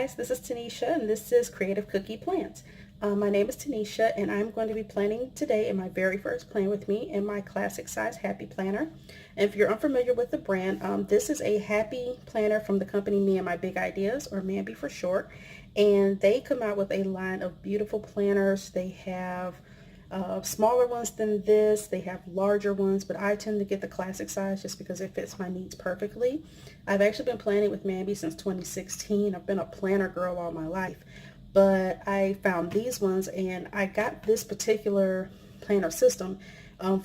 guys, this is Tanisha and this is Creative Cookie Plans. My name is Tanisha and I'm going to be planning today in my very first plan with me in my classic size Happy Planner. And if you're unfamiliar with the brand, this is a Happy Planner from the company Me and My Big Ideas, or Mamby for short. And they come out with a line of beautiful planners. They have smaller ones than this, they have larger ones, but I tend to get the classic size just because it fits my needs perfectly. I've actually been planning with Mamby since 2016. I've been a planner girl all my life, but I found these ones and I got this particular planner system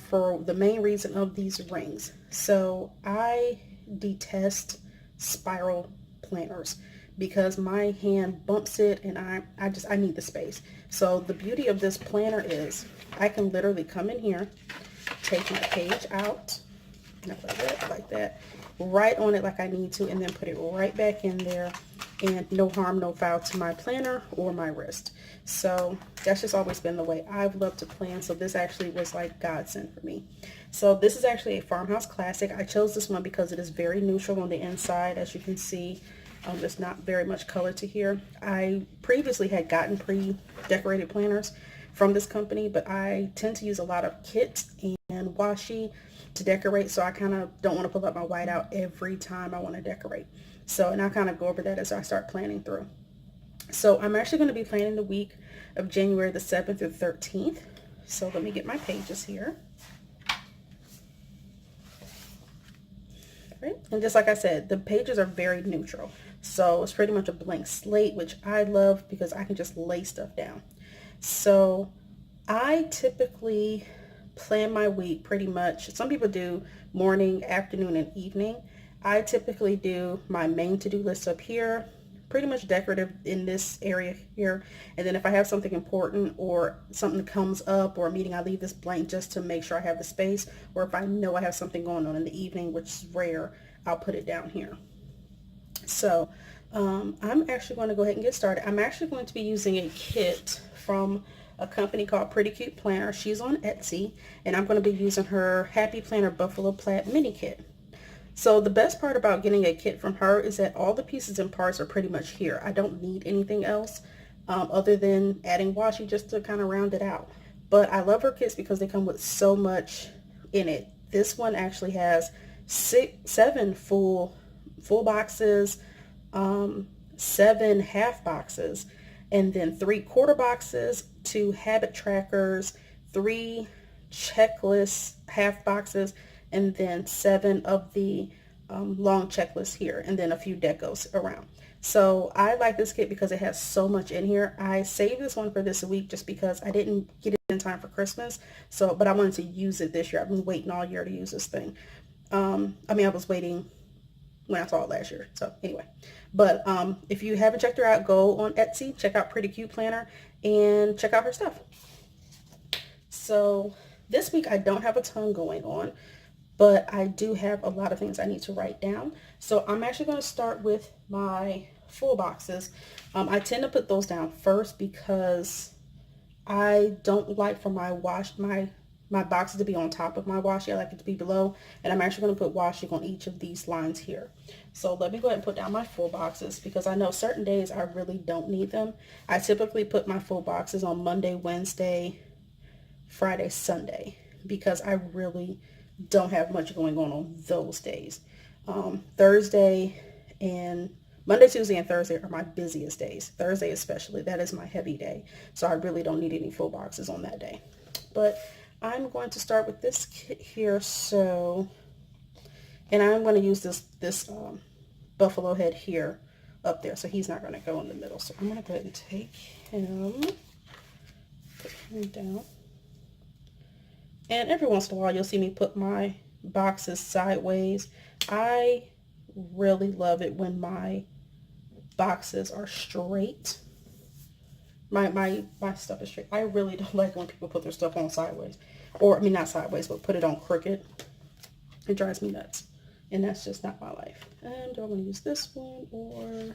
for the main reason of these rings. So I detest spiral planners because my hand bumps it and I need the space. So the beauty of this planner is I can literally come in here, take my page out, like that, right on it like I need to, and then put it right back in there, and no harm, no foul to my planner or my wrist. So that's just always been the way I've loved to plan. So this actually was like godsend for me. So this is actually a Farmhouse Classic. I chose this one because it is very neutral on the inside, as you can see. There's not very much color to here. I previously had gotten pre-decorated planners from this company, but I tend to use a lot of kits and washi to decorate, so I kind of don't want to pull up my white out every time I want to decorate. So, and I'll kind of go over that as I start planning through. So I'm actually going to be planning the week of January the 7th through the 13th. So let me get my pages here. Right. And just like I said, the pages are very neutral. So it's pretty much a blank slate, which I love because I can just lay stuff down. So I typically plan my week pretty much. Some people do morning, afternoon, and evening. I typically do my main to-do list up here, pretty much decorative in this area here. And then if I have something important or something comes up or a meeting, I leave this blank just to make sure I have the space. Or if I know I have something going on in the evening, which is rare, I'll put it down here. So I'm actually going to go ahead and get started. I'm actually going to be using a kit from a company called Pretty Cute Planner. She's on Etsy, and I'm going to be using her Happy Planner Buffalo Plaid mini kit. So the best part about getting a kit from her is that all the pieces and parts are pretty much here. I don't need anything else other than adding washi just to kind of round it out. But I love her kits because they come with so much in it. This one actually has 7 full boxes, 7 half boxes, and then 3 quarter boxes, 2 habit trackers, 3 checklist half boxes, and then 7 of the long checklists here, and then a few decos around. So I like this kit because it has so much in here. I saved this one for this week just because I didn't get it in time for Christmas. So, but I wanted to use it this year. I've been waiting all year to use this thing. I was waiting when I saw it last year. So anyway, but if you haven't checked her out, go on Etsy, check out Pretty Cute Planner, and check out her stuff. So this week I don't have a ton going on, but I do have a lot of things I need to write down. So I'm actually going to start with my full boxes. I tend to put those down first because I don't like for my boxes to be on top of my washi. I like it to be below, and I'm actually going to put washi on each of these lines here. So let me go ahead and put down my full boxes because I know certain days I really don't need them. I typically put my full boxes on Monday, Wednesday, Friday, Sunday because I really don't have much going on those days. Thursday and Monday, Tuesday, and Thursday are my busiest days. Thursday especially, that is my heavy day. So I really don't need any full boxes on that day. But I'm going to start with this kit here. So, and I'm going to use this buffalo head here up there. So he's not going to go in the middle. So I'm going to go ahead and take him, put him down. And every once in a while, you'll see me put my boxes sideways. I really love it when my boxes are straight. My stuff is straight. I really don't like when people put their stuff on sideways. Or, I mean, not sideways, but put it on crooked. It drives me nuts. And that's just not my life. And do I want to use this one or...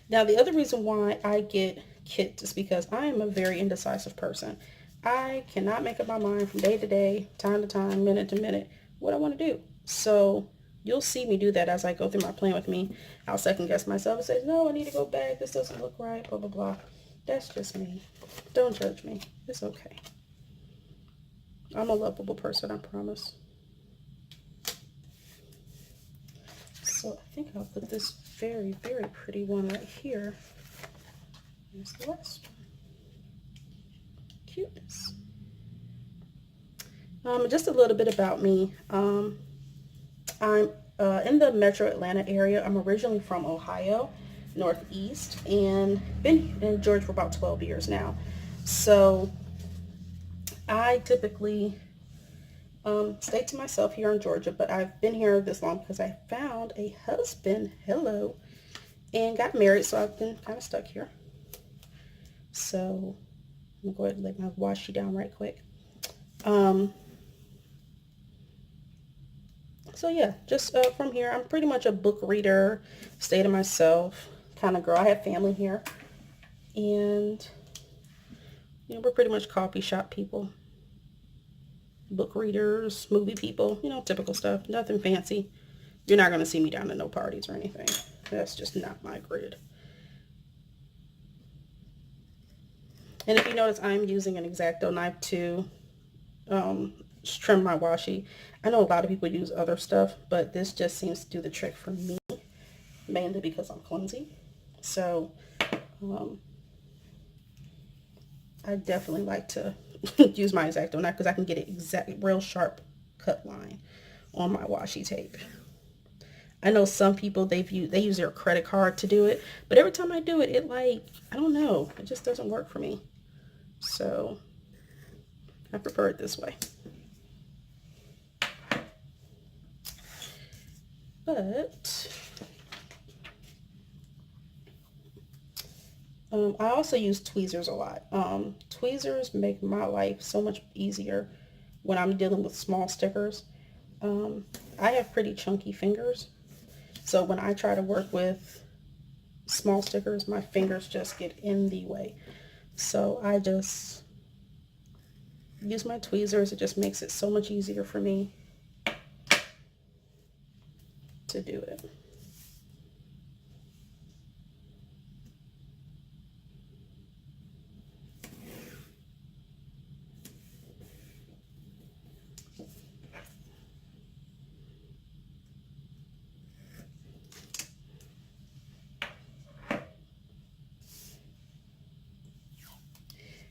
Now, the other reason why I get kits is because I am a very indecisive person. I cannot make up my mind from day to day, time to time, minute to minute, what I want to do. So you'll see me do that as I go through my plan with me. I'll second guess myself and say, no, I need to go back. This doesn't look right, blah, blah, blah. That's just me. Don't judge me. It's okay. I'm a lovable person, I promise. So I think I'll put this very, very pretty one right here. Here's the last one. Cuteness. Just a little bit about me. I'm in the metro Atlanta area. I'm originally from Ohio, Northeast, and been in Georgia for about 12 years now. So I typically stay to myself here in Georgia, but I've been here this long because I found a husband, hello, and got married, so I've been kind of stuck here. So I'm going to go ahead and let my washi down right quick. So yeah, just from here, I'm pretty much a book reader, stay to myself kind of girl. I have family here, and you know, we're pretty much coffee shop people, book readers, movie people, you know, typical stuff, nothing fancy. You're not going to see me down to no parties or anything. That's just not my grid. And if you notice, I'm using an X-Acto knife to trim my washi. I know a lot of people use other stuff, but this just seems to do the trick for me, mainly because I'm clumsy. So I definitely like to use my X-Acto knife because I can get it exactly real sharp cut line on my washi tape. I know some people they use their credit card to do it, but every time I do it, I don't know, it just doesn't work for me. So I prefer it this way. But I also use tweezers a lot. Tweezers make my life so much easier when I'm dealing with small stickers. I have pretty chunky fingers, so when I try to work with small stickers, my fingers just get in the way. So I just use my tweezers. It just makes it so much easier for me to do it.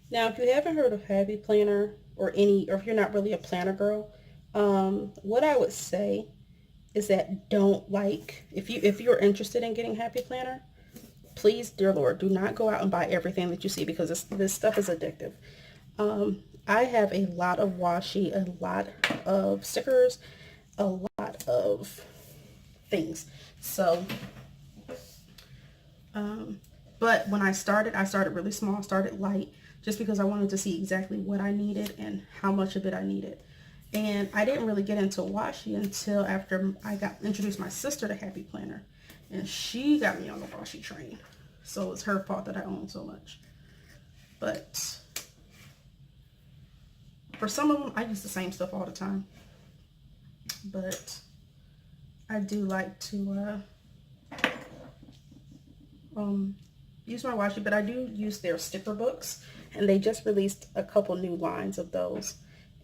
Now, if you haven't heard of Happy Planner or if you're not really a planner girl, what I would say is that if you're interested in getting Happy Planner, please, dear Lord, do not go out and buy everything that you see because this stuff is addictive. I have a lot of washi, a lot of stickers, a lot of things. So, but when I started really small, started light, just because I wanted to see exactly what I needed and how much of it I needed. And I didn't really get into washi until after I introduced my sister to Happy Planner. And she got me on the washi train. So it's her fault that I own so much. But for some of them, I use the same stuff all the time. But I do like to use my washi, but I do use their sticker books. And they just released a couple new lines of those.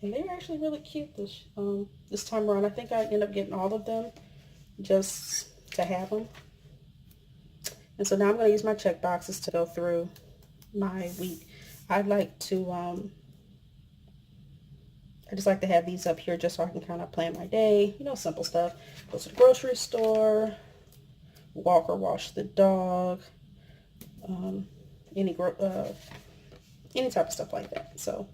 And they're actually really cute this time around. I think I end up getting all of them just to have them. And so now I'm going to use my check boxes to go through my week. I just like to have these up here just so I can kind of plan my day. You know, simple stuff. Go to the grocery store, walk or wash the dog, any type of stuff like that. So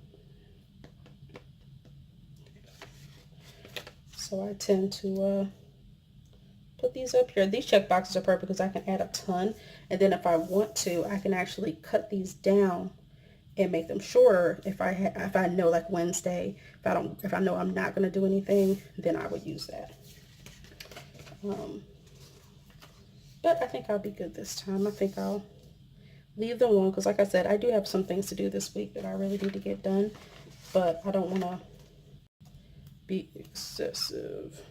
I tend to put these up here. These check boxes are perfect because I can add a ton, and then if I want to, I can actually cut these down and make them shorter. If I know, like Wednesday, if I know I'm not going to do anything, then I would use that. But I think I'll be good this time. I think I'll leave them alone because, like I said, I do have some things to do this week that I really need to get done, but I don't want to be excessive.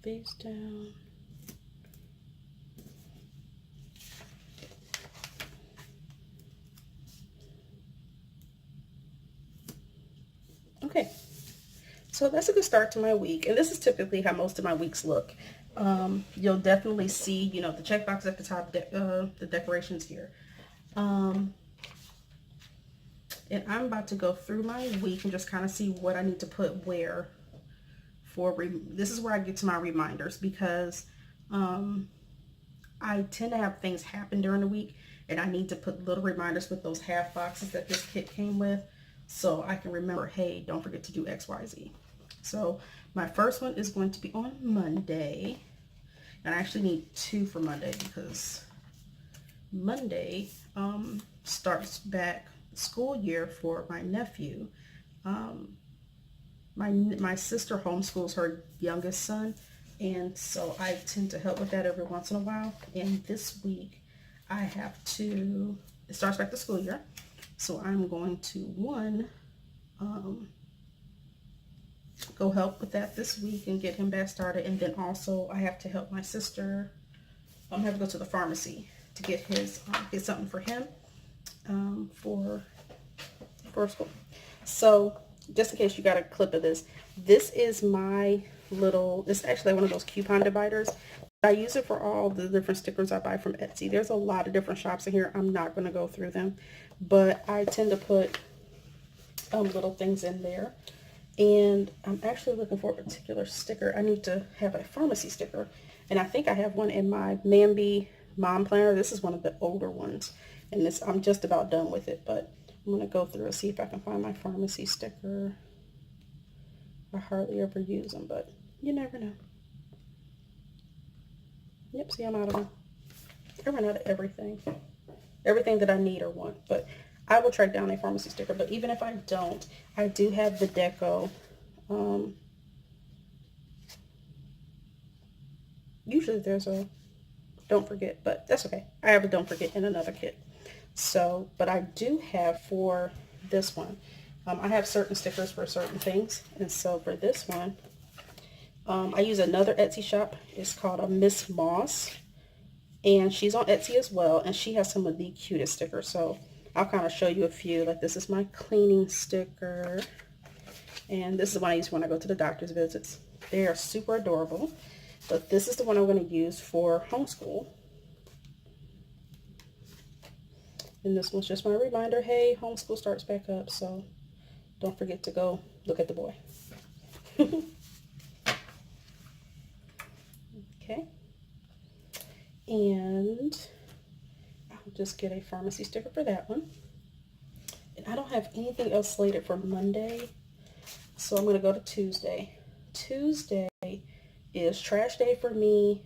Face down. Okay, so that's a good start to my week, and this is typically how most of my weeks look. You'll definitely see, you know, the checkbox at the top, the decorations here. And I'm about to go through my week and just kind of see what I need to put where for, this is where I get to my reminders, because I tend to have things happen during the week, and I need to put little reminders with those half boxes that this kit came with, so I can remember, hey, don't forget to do X, Y, Z. So my first one is going to be on Monday, and I actually need two for Monday because Monday starts back school year for my nephew. My sister homeschools her youngest son, and so I tend to help with that every once in a while. And this week I have to, it starts back the school year, so I'm going to go help with that this week and get him back started. And then also I have to help my sister. I have to go to the pharmacy to get his get something for him for school. So just in case you got a clip of this, this is my little, it's actually one of those coupon dividers. I use it for all the different stickers I buy from Etsy. There's a lot of different shops in here. I'm not going to go through them, but I tend to put little things in there. And I'm actually looking for a particular sticker. I need to have a pharmacy sticker, and I think I have one in my Mambi Mom Planner. This is one of the older ones, and this, I'm just about done with it, but I'm going to go through and see if I can find my pharmacy sticker. I hardly ever use them, but you never know. Yep, see, I'm out of them. I run out of everything. Everything that I need or want, but I will track down a pharmacy sticker. But even if I don't, I do have the deco. Usually there's a don't forget, but that's okay. I have a don't forget in another kit. So, but I do have for this one, I have certain stickers for certain things. And so for this one, I use another Etsy shop. It's called a Miss Moss, and she's on Etsy as well. And she has some of the cutest stickers. So I'll kind of show you a few. Like, this is my cleaning sticker, and this is the one I use when I go to the doctor's visits. They are super adorable, but this is the one I'm going to use for homeschool. And this one's just my reminder, hey, homeschool starts back up, so don't forget to go look at the boy. Okay. And I'll just get a pharmacy sticker for that one. And I don't have anything else slated for Monday, so I'm going to go to Tuesday. Tuesday is trash day for me,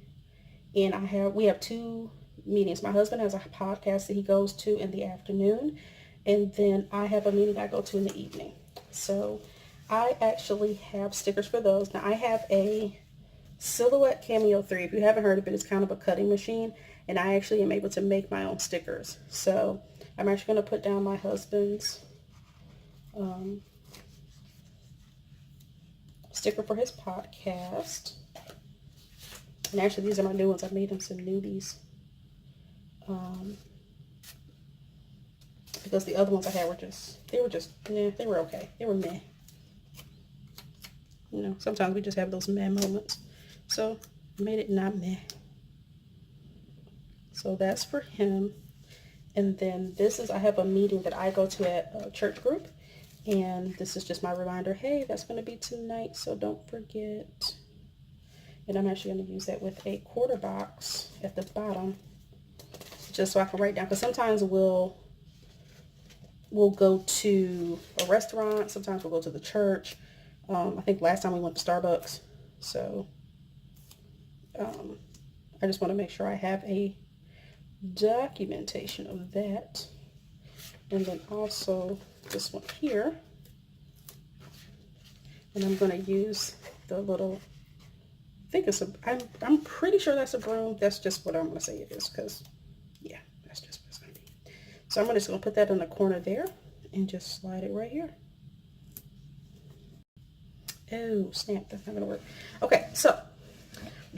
and we have two meetings. My husband has a podcast that he goes to in the afternoon, and then I have a meeting I go to in the evening. So I actually have stickers for those. Now I have a Silhouette Cameo 3. If you haven't heard of it, it's kind of a cutting machine, and I actually am able to make my own stickers. So I'm actually going to put down my husband's sticker for his podcast. And actually, these are my new ones. I made him some newbies. Because the other ones I had were they were okay. They were meh. You know, sometimes we just have those meh moments. So I made it not meh. So that's for him. And then this is, I have a meeting that I go to at a church group. And this is just my reminder, hey, that's going to be tonight, so don't forget. And I'm actually going to use that with a quarter box at the bottom, just so I can write down. Because sometimes we'll go to a restaurant. Sometimes we'll go to the church. I think last time we went to Starbucks. So I just want to make sure I have a documentation of that. And then also this one here. And I'm going to use the little, I think it's I'm pretty sure that's a broom. That's just what I'm going to say it is, because yeah, that's just what it's going to be. So I'm just going to put that in the corner there and just slide it right here. Oh, snap, that's not going to work. Okay, so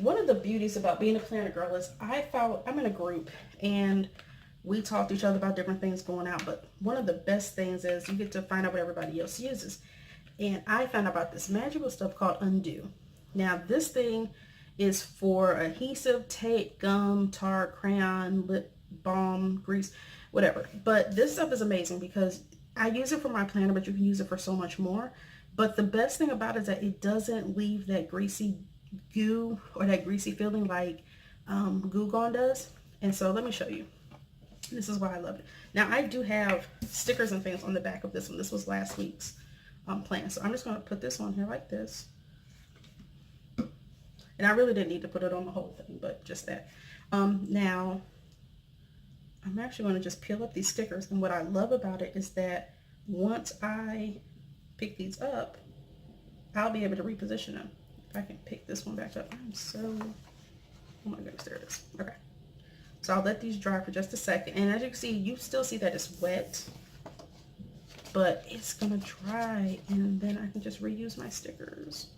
one of the beauties about being a planner girl is I'm in a group and we talk to each other about different things going out, but one of the best things is you get to find out what everybody else uses. And I found out about this magical stuff called Undo. Now this thing is for adhesive, tape, gum, tar, crayon, lip balm, grease, whatever. But this stuff is amazing because I use it for my planner, but you can use it for so much more. But the best thing about it is that it doesn't leave that greasy goo or that greasy feeling like Goo Gone does. And so let me show you. This is why I love it. Now I do have stickers and things on the back of this one. This was last week's plan. So I'm just going to put this on here like this. And I really didn't need to put it on the whole thing, but just that. Now, I'm actually going to just peel up these stickers. And what I love about it is that once I pick these up, I'll be able to reposition them. If I can pick this one back up. Oh my goodness, there it is. Okay. So I'll let these dry for just a second. And as you can see, you still see that it's wet, but it's going to dry. And then I can just reuse my stickers.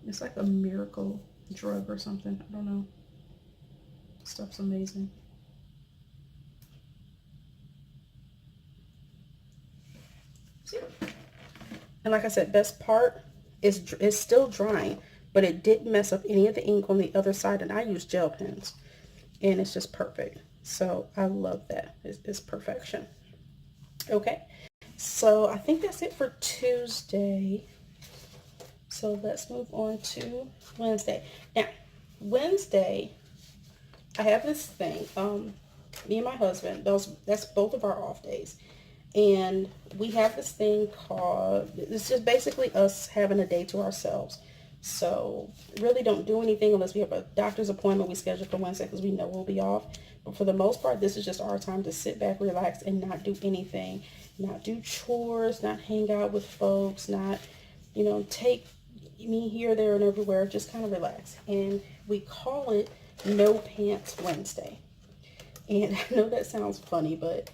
It's like a miracle drug or something. I don't know. Stuff's amazing. See? And like I said, best part is it's still drying, but it didn't mess up any of the ink on the other side. And I use gel pens, and it's just perfect. So I love that. It's perfection. Okay, so I think that's it for Tuesday. So let's move on to Wednesday. Now, Wednesday, I have this thing. Me and my husband, that's both of our off days. And we have this thing called, it's just basically us having a day to ourselves. So really don't do anything unless we have a doctor's appointment we schedule for Wednesday because we know we'll be off. But for the most part, this is just our time to sit back, relax, and not do anything. Not do chores, not hang out with folks, not, take me here, there, and everywhere. Just kind of relax. And we call it No Pants Wednesday. And I know that sounds funny, but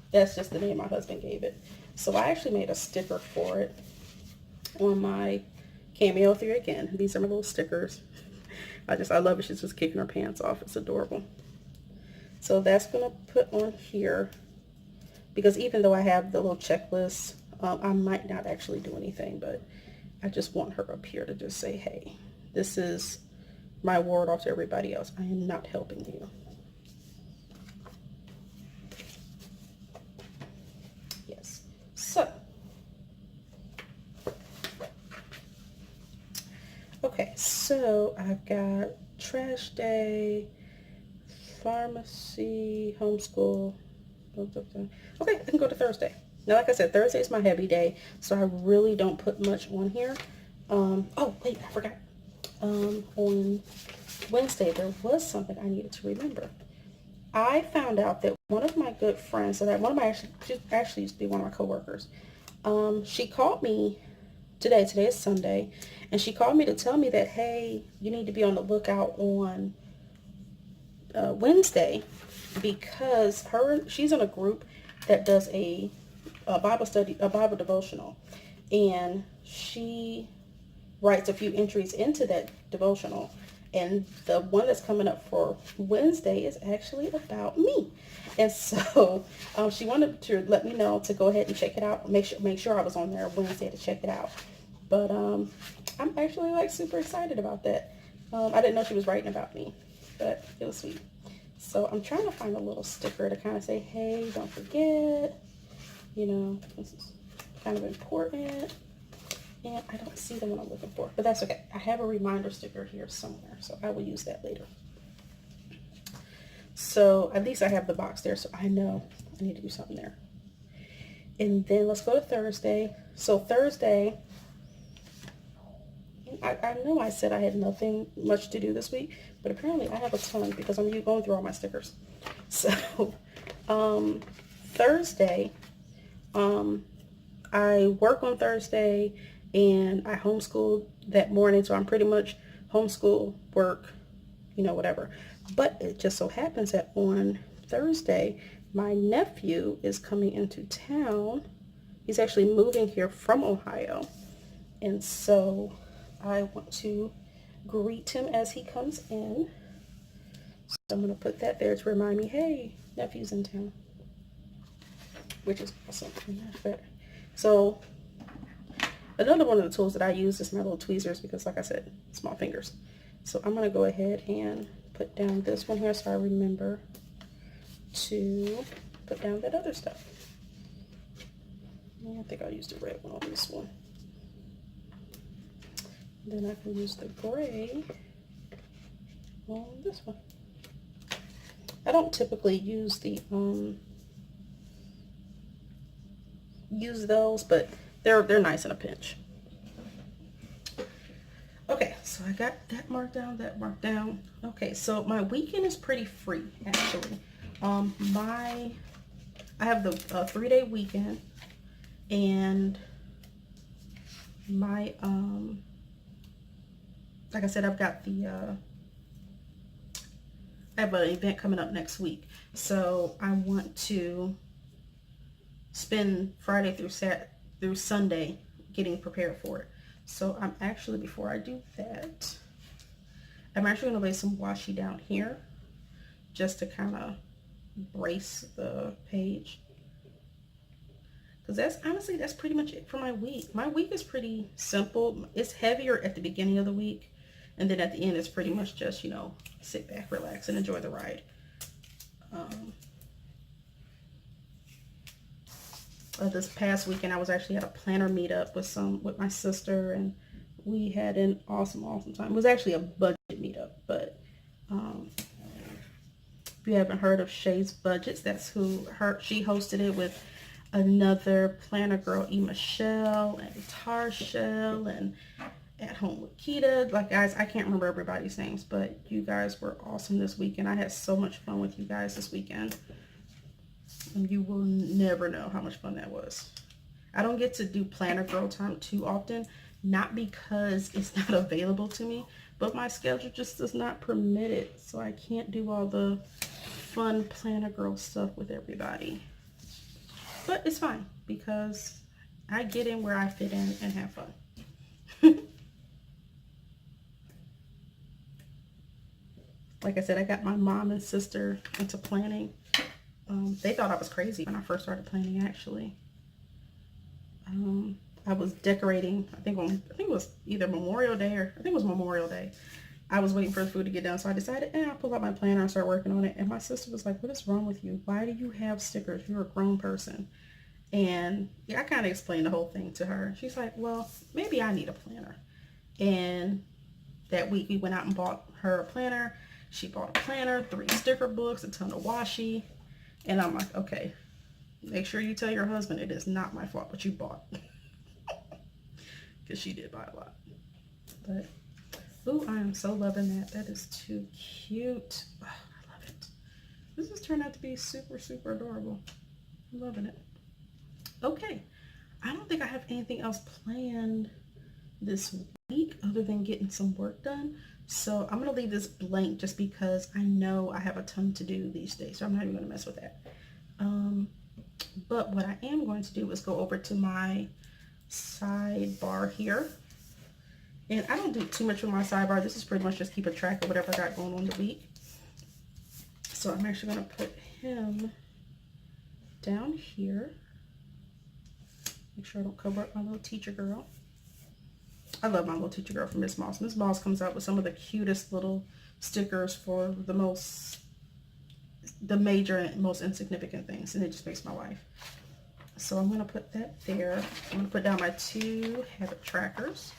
that's just the name my husband gave it. So I actually made a sticker for it on my Cameo 3 again. These are my little stickers. I love it. She's just kicking her pants off. It's adorable. So that's going to put on here because even though I have the little checklist, I might not actually do anything, but I just want her up here to just say, hey, this is my word off to everybody else. I am not helping you. Yes. So, okay, so I've got trash day, pharmacy, homeschool. Okay, I can go to Thursday. Now, like I said, Thursday is my heavy day, so I really don't put much on here. Oh, wait, I forgot. On Wednesday, there was something I needed to remember. I found out that one of my good friends, she actually used to be one of my coworkers. She called me today is Sunday, and she called me to tell me that, hey, you need to be on the lookout on Wednesday because she's in a group that does a Bible study, a Bible devotional, and she writes a few entries into that devotional, and the one that's coming up for Wednesday is actually about me. And so she wanted to let me know to go ahead and check it out, make sure I was on there Wednesday to check it out. But I'm actually like super excited about that. I didn't know she was writing about me, but it was sweet. So I'm trying to find a little sticker to kind of say, hey, don't forget, this is kind of important. And I don't see the one I'm looking for, but that's okay. I have a reminder sticker here somewhere, so I will use that later. So at least I have the box there, so I know I need to do something there. And then let's go to Thursday. So Thursday, I know I said I had nothing much to do this week, but apparently I have a ton because I'm going through all my stickers. So Thursday, I work on Thursday and I homeschool that morning, so I'm pretty much homeschool, work, whatever. But it just so happens that on Thursday, my nephew is coming into town. He's actually moving here from Ohio. And so I want to greet him as he comes in. So I'm going to put that there to remind me, hey, nephew's in town, which is awesome. So another one of the tools that I use is my little tweezers because, like I said, small fingers. So I'm going to go ahead and put down this one here so I remember to put down that other stuff. I think I'll use the red one on this one. Then I can use the gray on this one. I don't typically use the use those, but they're nice in a pinch. Okay, so I got that marked down, that marked down. Okay, so my weekend is pretty free actually. I have the 3-day weekend, and my like I said, I've got the I have an event coming up next week, so I want to spend Friday through Sunday getting prepared for it. So I'm actually, before I do that, I'm actually going to lay some washi down here just to kind of brace the page, because that's pretty much it for my week. My week is pretty simple. It's heavier at the beginning of the week, and then at the end it's pretty much just, you know, sit back, relax, and enjoy the ride. This past weekend I was actually at a planner meetup with my sister, and we had an awesome time. It was actually a budget meetup, but if you haven't heard of Shay's Budgets, that's she hosted it with another planner girl, E. Michelle and Tarshell and At Home with Keita. Like, guys, I can't remember everybody's names, but you guys were awesome this weekend. I had so much fun with you guys this weekend. And you will never know how much fun that was. I don't get to do planner girl time too often, not because it's not available to me, but my schedule just does not permit it. So I can't do all the fun planner girl stuff with everybody. But it's fine because I get in where I fit in and have fun. Like I said, I got my mom and sister into planning. They thought I was crazy when I first started planning, actually. I was decorating, I think it was either Memorial Day or I think it was Memorial Day. I was waiting for the food to get done, so I decided, I'll pull out my planner and start working on it. And my sister was like, what is wrong with you? Why do you have stickers? You're a grown person. And yeah, I kind of explained the whole thing to her. She's like, well, maybe I need a planner. And that week we went out and bought her a planner. She bought a planner, 3 sticker books, a ton of washi. And I'm like, okay, make sure you tell your husband it is not my fault what you bought. Because she did buy a lot. But, ooh, I am so loving that. That is too cute. Oh, I love it. This has turned out to be super, super adorable. I'm loving it. Okay, I don't think I have anything else planned this week other than getting some work done. So I'm going to leave this blank just because I know I have a ton to do these days. So I'm not even going to mess with that. But what I am going to do is go over to my sidebar here. And I don't do too much with my sidebar. This is pretty much just keeping track of whatever I got going on the week. So I'm actually going to put him down here. Make sure I don't cover up my little teacher girl. I love my little teacher girl from Miss Moss. Miss Moss comes out with some of the cutest little stickers for the major and most insignificant things, and it just makes my life. So I'm going to put that there. I'm going to put down my 2 habit trackers.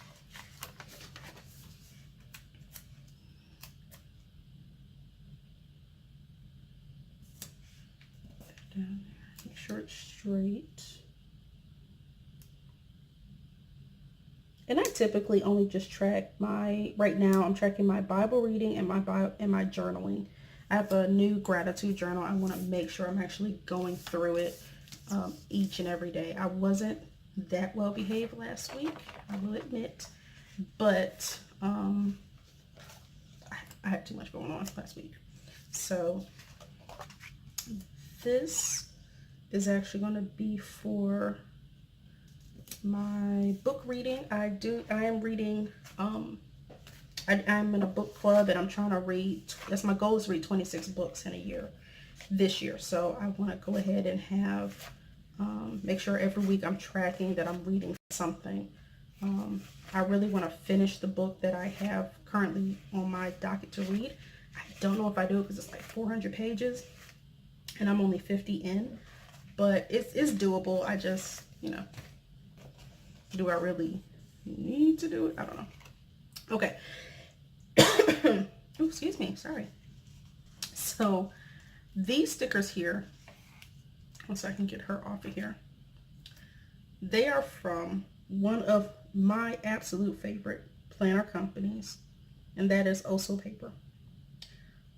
Put that down there. Make sure it's straight. And I typically only just track right now I'm tracking my Bible reading and my journaling. I have a new gratitude journal. I want to make sure I'm actually going through it each and every day. I wasn't that well behaved last week, I will admit, but I had too much going on last week. So this is actually going to be for my book reading. I am reading I'm in a book club and I'm trying to read, that's my goal, is to read 26 books in a year this year. So I want to go ahead and have, make sure every week I'm tracking that I'm reading something. I really want to finish the book that I have currently on my docket to read. I don't know if I do it because it's like 400 pages and I'm only 50 in, but it's doable. I just, you know, do I really need to do it? I don't know. Okay. Oh, excuse me. Sorry. So these stickers here, once I can get her off of here, they are from one of my absolute favorite planner companies, and that is Oso Paper.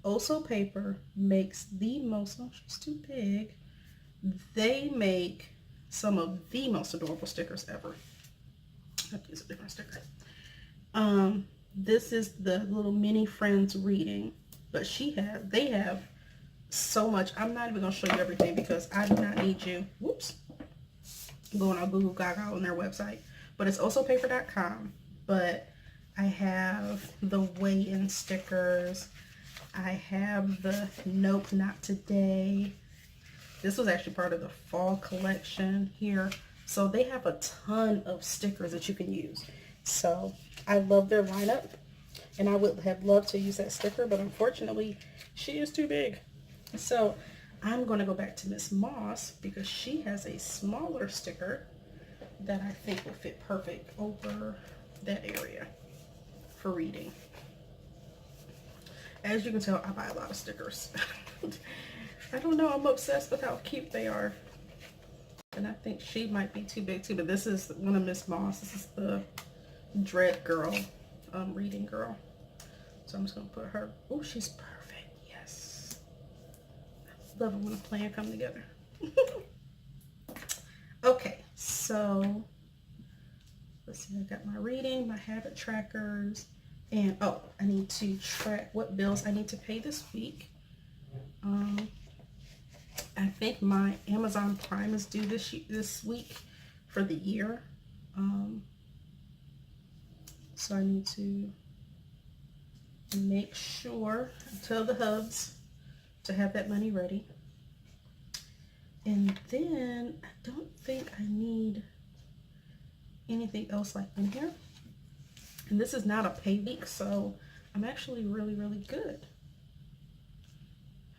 Oso Paper makes the most, oh, she's too big. They make some of the most adorable stickers ever. I have to use a different sticker. This is the little mini friends reading, but they have so much. I'm not even gonna show you everything because I do not need you. Whoops. Going on Google Gaga on their website, but it's osopaper.com. But I have the weigh-in stickers. I have the Nope, Not Today. This was actually part of the fall collection here. So they have a ton of stickers that you can use. So I love their lineup, and I would have loved to use that sticker, but unfortunately she is too big. So I'm going to go back to Miss Moss because she has a smaller sticker that I think will fit perfect over that area for reading. As you can tell, I buy a lot of stickers. I don't know, I'm obsessed with how cute they are. And I think she might be too big too, but this is one of Miss Moss. This is the Dread Girl, reading girl. So I'm just gonna put her, oh, she's perfect, yes. I love it when a plan come together. Okay, so let's see, I got my reading, my habit trackers, and oh, I need to track what bills I need to pay this week. I think my Amazon Prime is due this week for the year. So I need to make sure, tell the hubs to have that money ready. And then I don't think I need anything else like in here. And this is not a pay week, so I'm actually really, really good.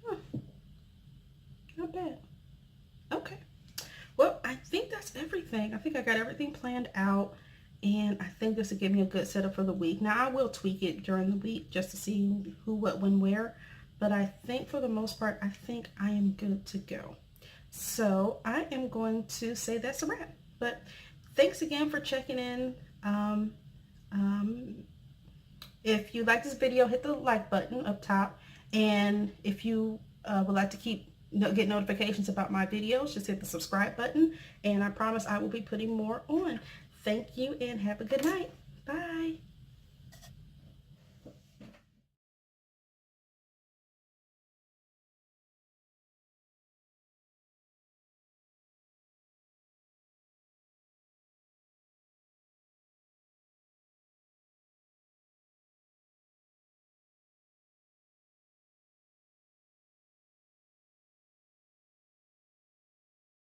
Huh. Not bad. Okay. Well, I think that's everything. I think I got everything planned out, and I think this will give me a good setup for the week. Now, I will tweak it during the week just to see who, what, when, where, but I think for the most part, I think I am good to go. So I am going to say that's a wrap. But thanks again for checking in. If you like this video, hit the like button up top, and if you would like to get notifications about my videos, just hit the subscribe button, and I promise I will be putting more on. Thank you and have a good night. Bye.